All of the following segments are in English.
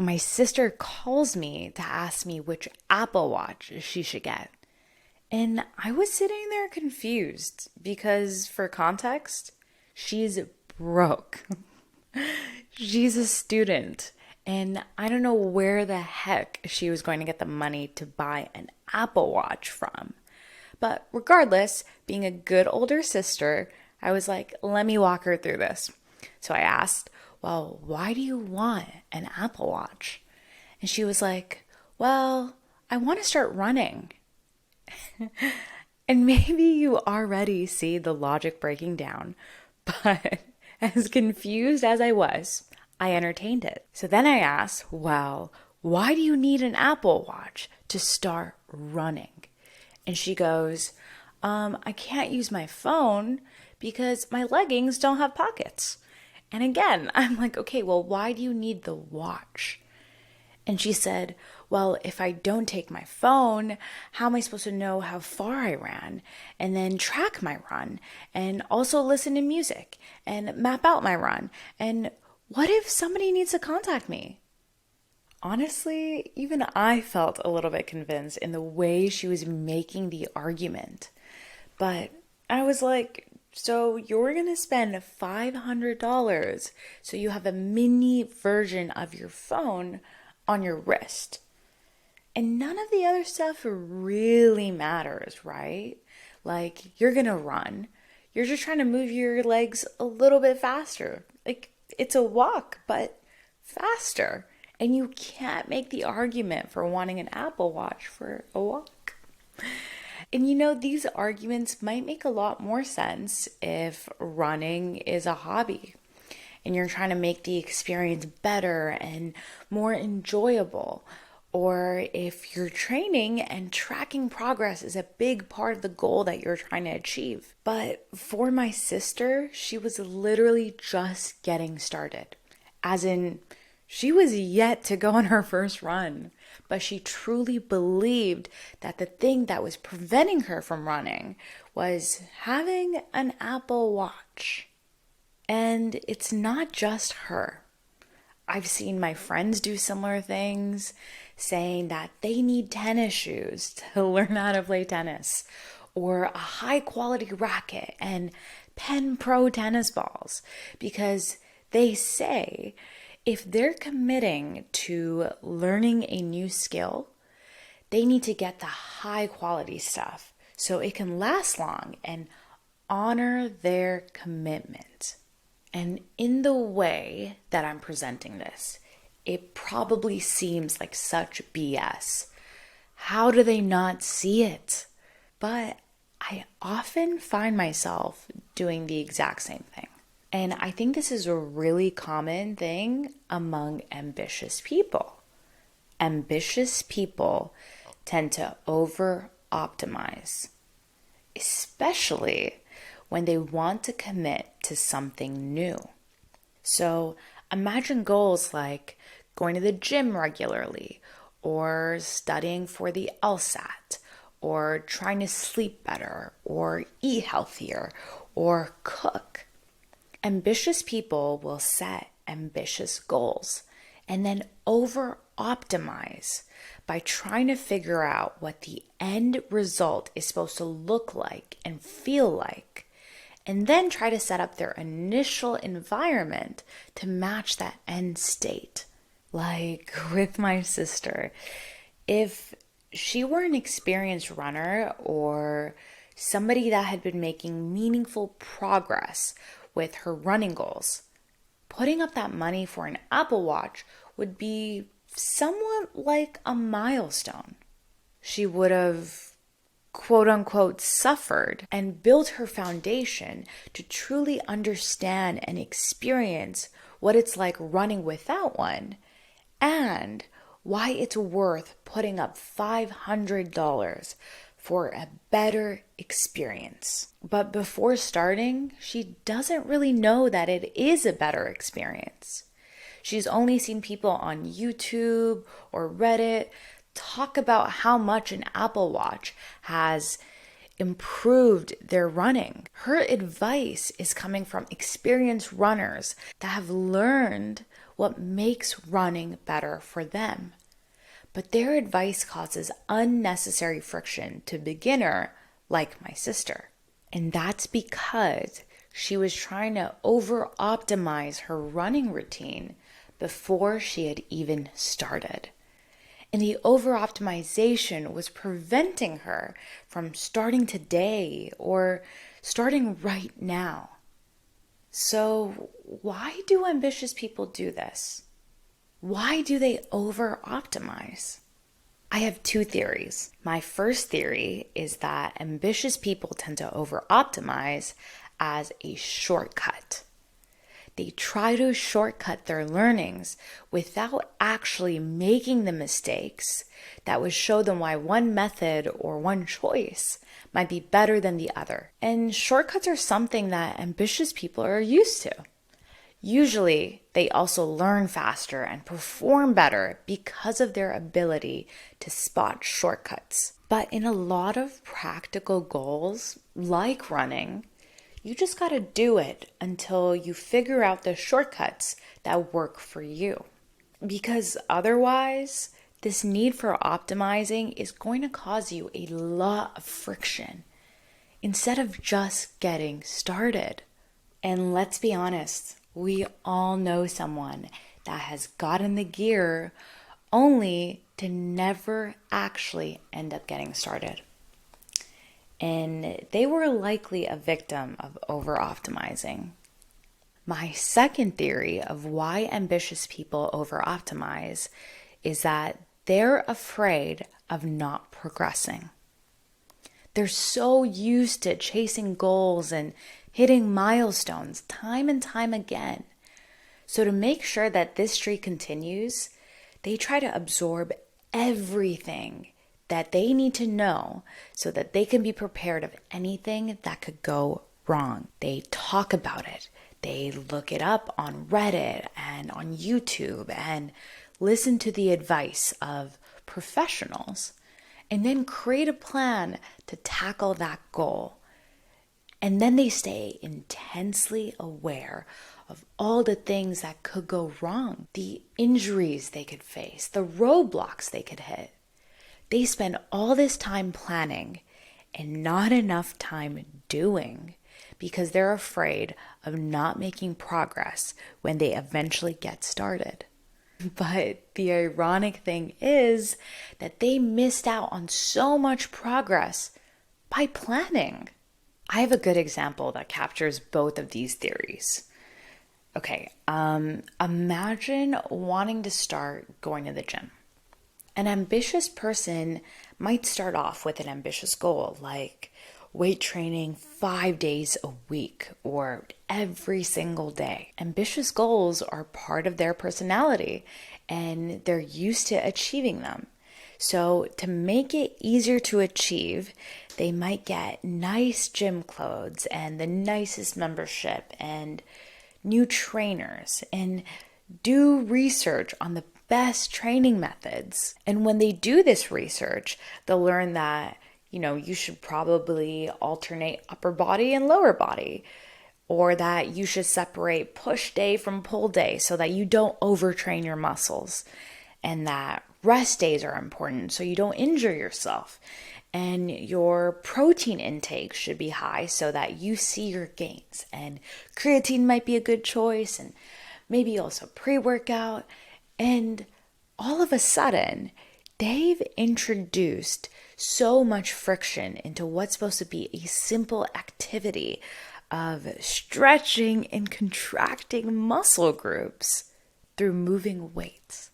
my sister calls me to ask me which Apple Watch she should get. And I was sitting there confused because, for context, she's broke. She's a student, and I don't know where the heck she was going to get the money to buy an Apple Watch from. But regardless, being a good older sister, I was like, let me walk her through this. So I asked, well, why do you want an Apple Watch? And she was like, well, I want to start running. And maybe you already see the logic breaking down, but as confused as I was, I entertained it. So then I asked, well, why do you need an Apple Watch to start running? And she goes, I can't use my phone because my leggings don't have pockets. And again, I'm like, okay, well, why do you need the watch? And she said, well, if I don't take my phone, how am I supposed to know how far I ran and then track my run and also listen to music and map out my run? And what if somebody needs to contact me? Honestly, even I felt a little bit convinced in the way she was making the argument. But I was like, so you're going to spend $500 so you have a mini version of your phone on your wrist. And none of the other stuff really matters, right? Like, you're going to run. You're just trying to move your legs a little bit faster. Like, it's a walk, but faster. And you can't make the argument for wanting an Apple Watch for a walk. And these arguments might make a lot more sense if running is a hobby and you're trying to make the experience better and more enjoyable. Or if you're training and tracking progress is a big part of the goal that you're trying to achieve. But for my sister, she was literally just getting started. As in, she was yet to go on her first run, but she truly believed that the thing that was preventing her from running was having an Apple Watch. And it's not just her. I've seen my friends do similar things, saying that they need tennis shoes to learn how to play tennis, or a high quality racket and Pen Pro tennis balls, because they say if they're committing to learning a new skill, they need to get the high quality stuff so it can last long and honor their commitment. And in the way that I'm presenting this, it probably seems like such BS. How do they not see it? But I often find myself doing the exact same thing. And I think this is a really common thing among ambitious people. Ambitious people tend to over-optimize, especially when they want to commit to something new. So imagine goals like going to the gym regularly, or studying for the LSAT, or trying to sleep better, or eat healthier, or cook. Ambitious people will set ambitious goals and then over optimize by trying to figure out what the end result is supposed to look like and feel like, and then try to set up their initial environment to match that end state. Like with my sister, if she were an experienced runner or somebody that had been making meaningful progress with her running goals, putting up that money for an Apple Watch would be somewhat like a milestone. She would have quote unquote suffered and built her foundation to truly understand and experience what it's like running without one and why it's worth putting up $500 for a better experience. But before starting, she doesn't really know that it is a better experience. She's only seen people on YouTube or Reddit talk about how much an Apple Watch has improved their running. Her advice is coming from experienced runners that have learned what makes running better for them. But their advice causes unnecessary friction to beginner like my sister. And that's because she was trying to over-optimize her running routine before she had even started. And the over-optimization was preventing her from starting today or starting right now. So why do ambitious people do this? Why do they over-optimize? I have two theories. My first theory is that ambitious people tend to over-optimize as a shortcut. They try to shortcut their learnings without actually making the mistakes that would show them why one method or one choice might be better than the other. And shortcuts are something that ambitious people are used to. Usually, they also learn faster and perform better because of their ability to spot shortcuts. But in a lot of practical goals, like running, you just gotta do it until you figure out the shortcuts that work for you. Because otherwise, this need for optimizing is going to cause you a lot of friction instead of just getting started. And let's be honest, we all know someone that has gotten the gear only to never actually end up getting started. And they were likely a victim of over-optimizing. My second theory of why ambitious people over-optimize is that they're afraid of not progressing. They're so used to chasing goals and hitting milestones time and time again. So to make sure that this streak continues, they try to absorb everything that they need to know so that they can be prepared of anything that could go wrong. They talk about it. They look it up on Reddit and on YouTube and listen to the advice of professionals and then create a plan to tackle that goal. And then they stay intensely aware of all the things that could go wrong, the injuries they could face, the roadblocks they could hit. They spend all this time planning and not enough time doing because they're afraid of not making progress when they eventually get started. But the ironic thing is that they missed out on so much progress by planning. I have a good example that captures both of these theories. Okay, imagine wanting to start going to the gym. An ambitious person might start off with an ambitious goal like weight training 5 days a week or every single day. Ambitious goals are part of their personality and they're used to achieving them. So to make it easier to achieve, they might get nice gym clothes and the nicest membership and new trainers and do research on the best training methods. And when they do this research, they'll learn that, you should probably alternate upper body and lower body, or that you should separate push day from pull day so that you don't overtrain your muscles, and that rest days are important so you don't injure yourself, and your protein intake should be high so that you see your gains, and creatine might be a good choice, and maybe also pre-workout. And all of a sudden, they've introduced so much friction into what's supposed to be a simple activity of stretching and contracting muscle groups through moving weights.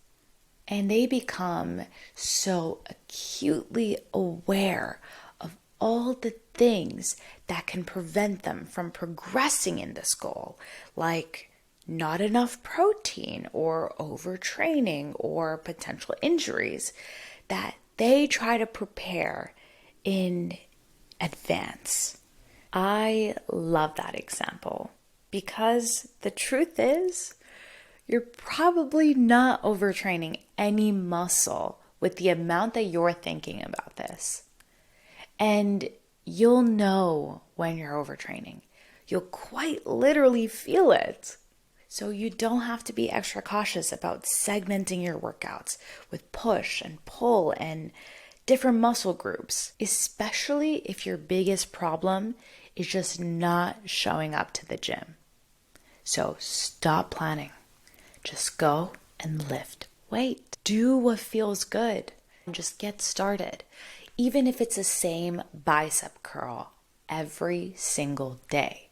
And they become so acutely aware of all the things that can prevent them from progressing in this goal, like not enough protein or overtraining or potential injuries, that they try to prepare in advance. I love that example because the truth is, you're probably not overtraining any muscle with the amount that you're thinking about this. And you'll know when you're overtraining. You'll quite literally feel it. So you don't have to be extra cautious about segmenting your workouts with push and pull and different muscle groups, especially if your biggest problem is just not showing up to the gym. So stop planning. Just go and lift weight. Do what feels good and just get started. Even if it's the same bicep curl every single day.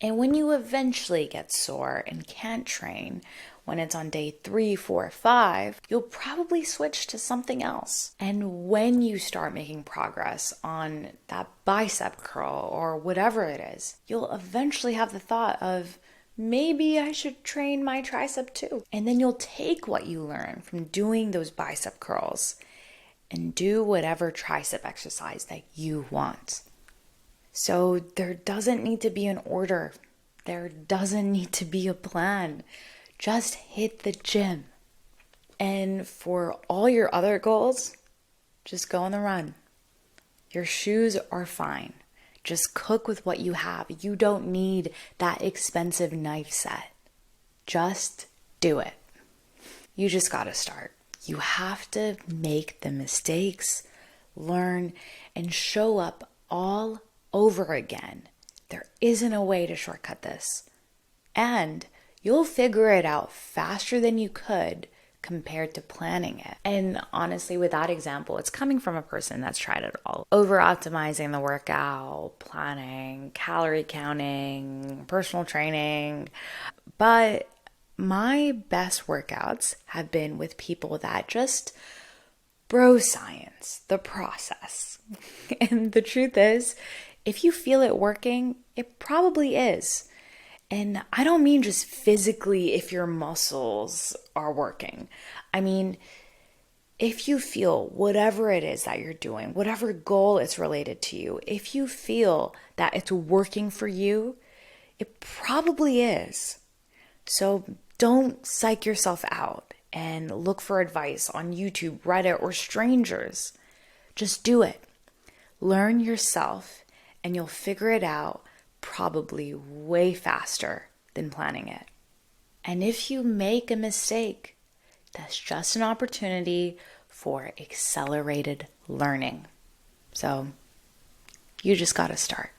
And when you eventually get sore and can't train, when it's on day 3, 4, 5, you'll probably switch to something else. And when you start making progress on that bicep curl or whatever it is, you'll eventually have the thought of, maybe I should train my tricep too. And then you'll take what you learn from doing those bicep curls and do whatever tricep exercise that you want. So there doesn't need to be an order. There doesn't need to be a plan. Just hit the gym. And for all your other goals, just go on the run. Your shoes are fine. Just cook with what you have. You don't need that expensive knife set. Just do it. You just gotta start. You have to make the mistakes, learn, and show up all over again. There isn't a way to shortcut this. And you'll figure it out faster than you could compared to planning it. And honestly, with that example, it's coming from a person that's tried it all. Over optimizing the workout, planning, calorie counting, personal training. But my best workouts have been with people that just bro science the process. And the truth is, if you feel it working, it probably is. And I don't mean just physically if your muscles are working. I mean, if you feel whatever it is that you're doing, whatever goal it's related to you, if you feel that it's working for you, it probably is. So don't psych yourself out and look for advice on YouTube, Reddit, or strangers. Just do it. Learn yourself, and you'll figure it out probably way faster than planning it. And if you make a mistake, that's just an opportunity for accelerated learning. So you just got to start.